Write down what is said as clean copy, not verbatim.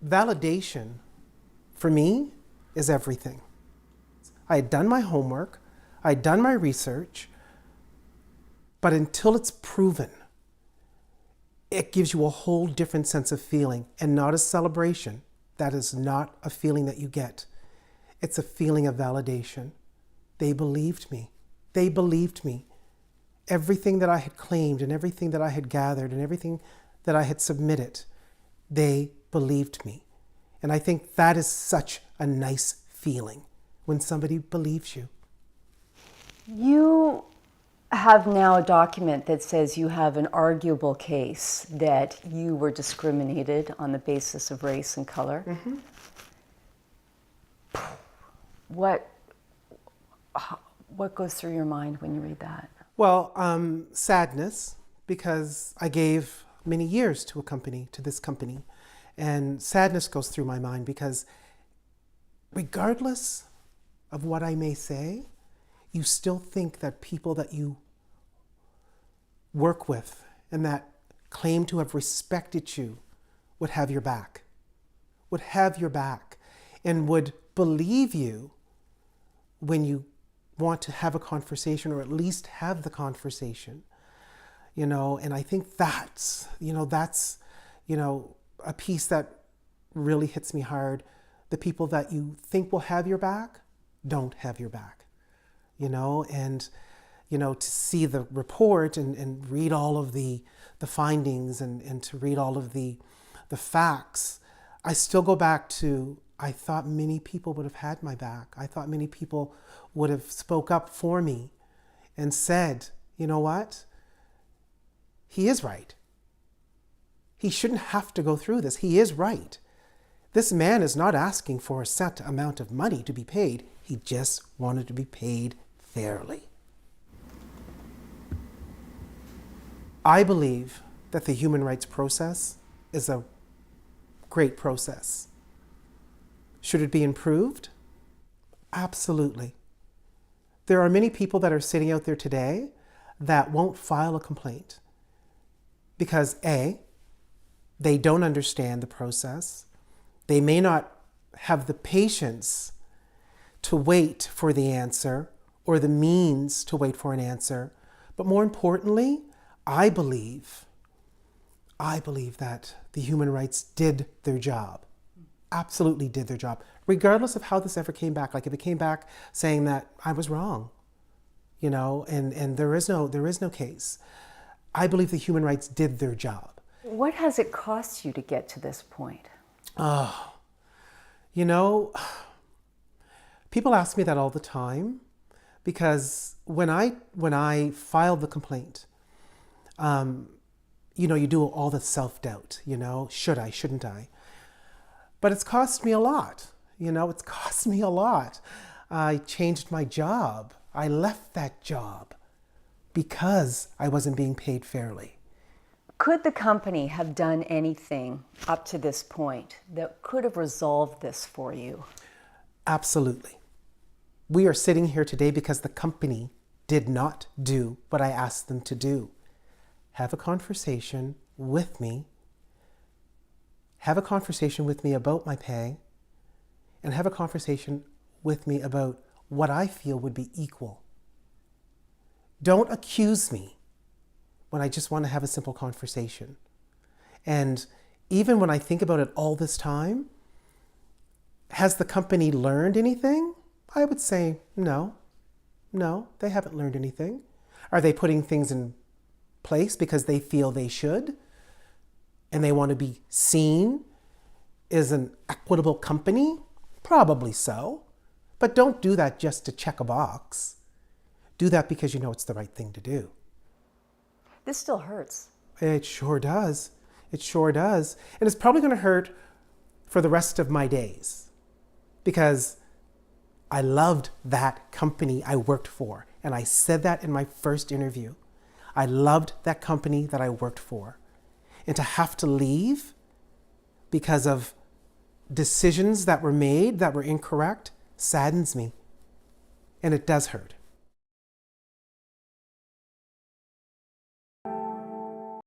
validation for me is everything. I had done my homework, I had done my research, but until it's proven, it gives you a whole different sense of feeling, and not a celebration. That is not a feeling that you get. It's a feeling of validation. They believed me. They believed me. Everything that I had claimed and everything that I had gathered and everything that I had submitted, they believed me. And I think that is such a nice feeling when somebody believes you. You have now a document that says you have an arguable case that you were discriminated on the basis of race and color. Mm-hmm. What goes through your mind when you read that? Well, sadness, because I gave many years to this company. And sadness goes through my mind because regardless of what I may say, you still think that people that you work with and that claim to have respected you would have your back, and would believe you when you want to have a conversation, or at least have the conversation, and I think that's a piece that really hits me hard. The people that you think will have your back don't have your back, and to see the report and read all of the findings and to read all of the facts, I still go back to, I thought many people would have had my back. I thought many people would have spoke up for me and said, you know what? He is right. He shouldn't have to go through this. He is right. This man is not asking for a set amount of money to be paid. He just wanted to be paid fairly. I believe that the human rights process is a great process. Should it be improved? Absolutely. There are many people that are sitting out there today that won't file a complaint because A, they don't understand the process. They may not have the patience to wait for the answer or the means to wait for an answer. But more importantly, I believe that the human rights did their job. Absolutely did their job, regardless of how this ever came back. Like if it came back saying that I was wrong, and there is no case. I believe the human rights did their job. What has it cost you to get to this point? People ask me that all the time because when I filed the complaint, you do all the self-doubt, should I, shouldn't I? But it's cost me a lot, it's cost me a lot. I changed my job. I left that job because I wasn't being paid fairly. Could the company have done anything up to this point that could have resolved this for you? Absolutely. We are sitting here today because the company did not do what I asked them to do. Have a conversation with me. Have a conversation with me about my pay, and have a conversation with me about what I feel would be equal. Don't accuse me when I just want to have a simple conversation. And even when I think about it all this time, has the company learned anything? I would say no, they haven't learned anything. Are they putting things in place because they feel they should? And they want to be seen as an equitable company? Probably so. But don't do that just to check a box. Do that because you know it's the right thing to do. This still hurts. It sure does. It sure does. And it's probably going to hurt for the rest of my days because I loved that company I worked for. And I said that in my first interview. I loved that company that I worked for. And to have to leave because of decisions that were made that were incorrect saddens me. And it does hurt.